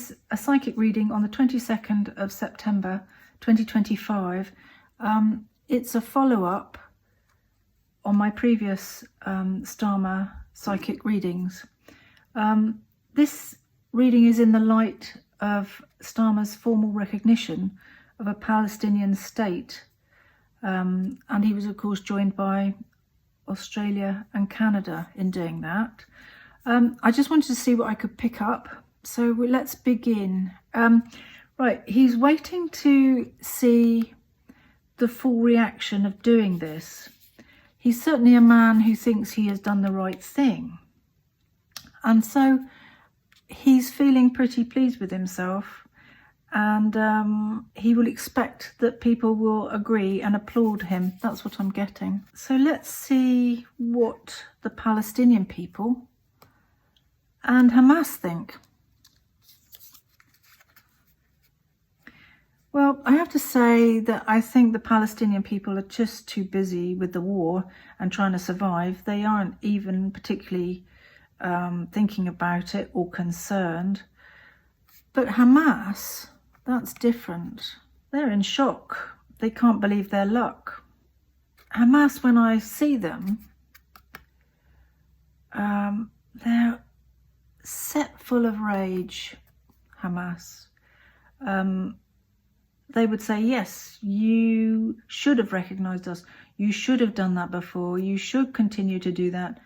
is a psychic reading on the 22nd of September 2025. It's a follow-up on my previous Starmer psychic readings. This reading is in the light of Starmer's formal recognition of a Palestinian state, and he was of course joined by Australia and Canada in doing that. I just wanted to see what I could pick up, so let's begin. Right, he's waiting to see the full reaction of doing this. He's certainly a man who thinks he has done the right thing, and so he's feeling pretty pleased with himself, and he will expect that people will agree and applaud him. That's what I'm getting. So let's see what the Palestinian people and Hamas think. Well, I have to say that I think the Palestinian people are just too busy with the war and trying to survive. They aren't even particularly thinking about it or concerned. But Hamas, that's different. They're in shock. They can't believe their luck. Hamas, when I see them, they're set full of rage, Hamas. They would say, yes, you should have recognised us. You should have done that before. You should continue to do that.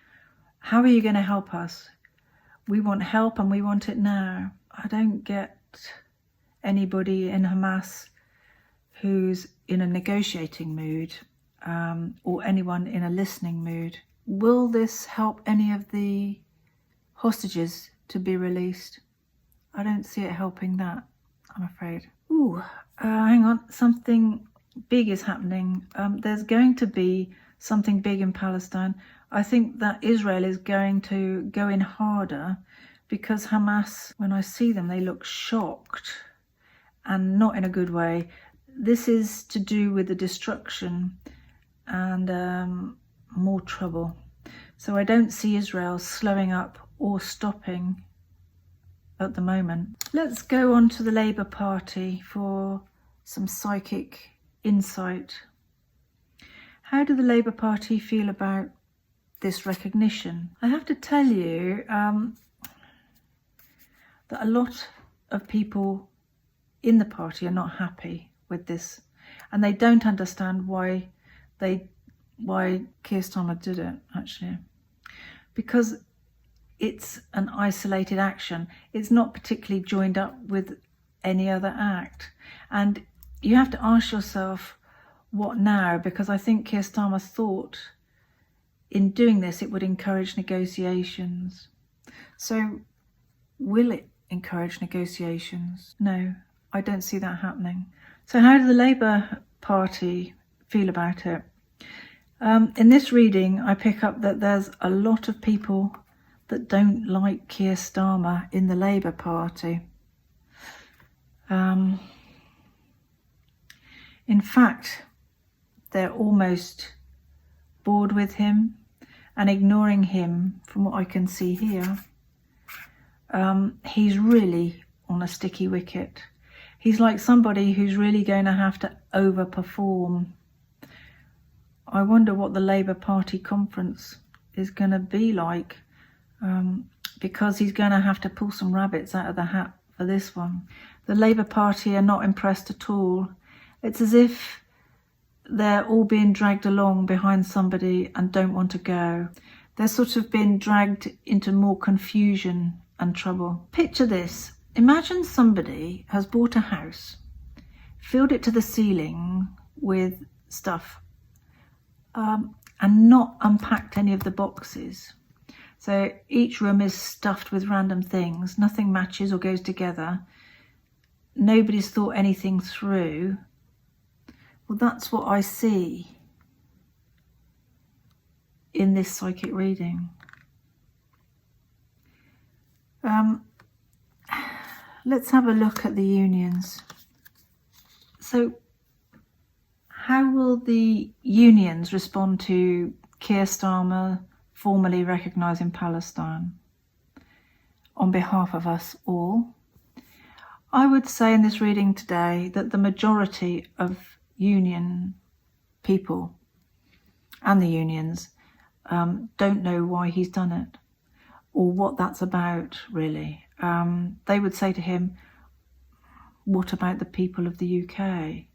How are you going to help us? We want help and we want it now. I don't get anybody in Hamas who's in a negotiating mood, or anyone in a listening mood. Will this help any of the hostages to be released? I don't see it helping that, I'm afraid. Ooh, hang on, something big is happening. There's going to be something big in Palestine. I think that Israel is going to go in harder, because Hamas, when I see them, they look shocked and not in a good way. This is to do with the destruction and more trouble. So I don't see Israel slowing up or stopping at the moment. Let's go on to the Labour Party for some psychic insight. How do the Labour Party feel about this recognition? I have to tell you that a lot of people in the party are not happy with this, and they don't understand why Keir Starmer did it, actually, because it's an isolated action. It's not particularly joined up with any other act, and you have to ask yourself, what now? Because I think Keir Starmer thought in doing this it would encourage negotiations. So will it encourage negotiations? No, I don't see that happening. So how do the Labour Party feel about it? In this reading, I pick up that there's a lot of people that don't like Keir Starmer in the Labour Party. In fact, they're almost bored with him and ignoring him, from what I can see here. He's really on a sticky wicket. He's like somebody who's really going to have to overperform. I wonder what the Labour Party conference is going to be like, because he's going to have to pull some rabbits out of the hat for this one. The Labour Party are not impressed at all. It's as if they're all being dragged along behind somebody and don't want to go. They're sort of being dragged into more confusion and trouble. Picture this. Imagine somebody has bought a house, filled it to the ceiling with stuff, and not unpacked any of the boxes. So each room is stuffed with random things. Nothing matches or goes together. Nobody's thought anything through. Well, that's what I see in this psychic reading. Let's have a look at the unions. So how will the unions respond to Keir Starmer formally recognising Palestine on behalf of us all? I would say in this reading today that the majority of union people and the unions don't know why he's done it or what that's about, really. They would say to him, what about the people of the UK?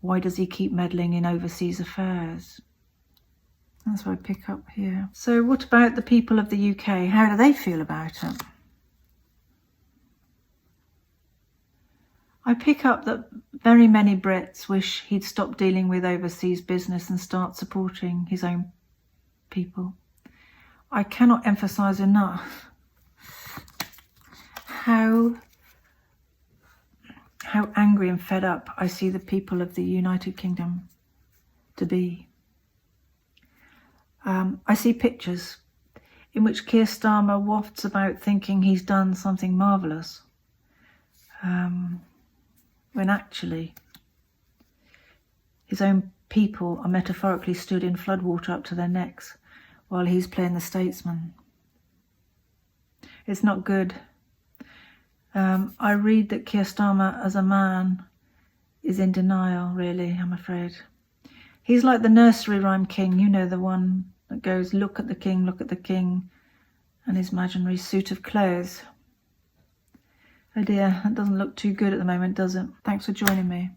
Why does he keep meddling in overseas affairs? That's what I pick up here. So what about the people of the UK? How do they feel about it? I pick up that very many Brits wish he'd stop dealing with overseas business and start supporting his own people. I cannot emphasise enough how angry and fed up I see the people of the United Kingdom to be. I see pictures in which Keir Starmer wafts about thinking he's done something marvellous, when actually his own people are metaphorically stood in floodwater up to their necks while he's playing the statesman. It's not good. I read that Keir Starmer as a man is in denial, really, I'm afraid. He's like the nursery rhyme king, you know, the one that goes, look at the king, and his imaginary suit of clothes. Oh dear, that doesn't look too good at the moment, does it? Thanks for joining me.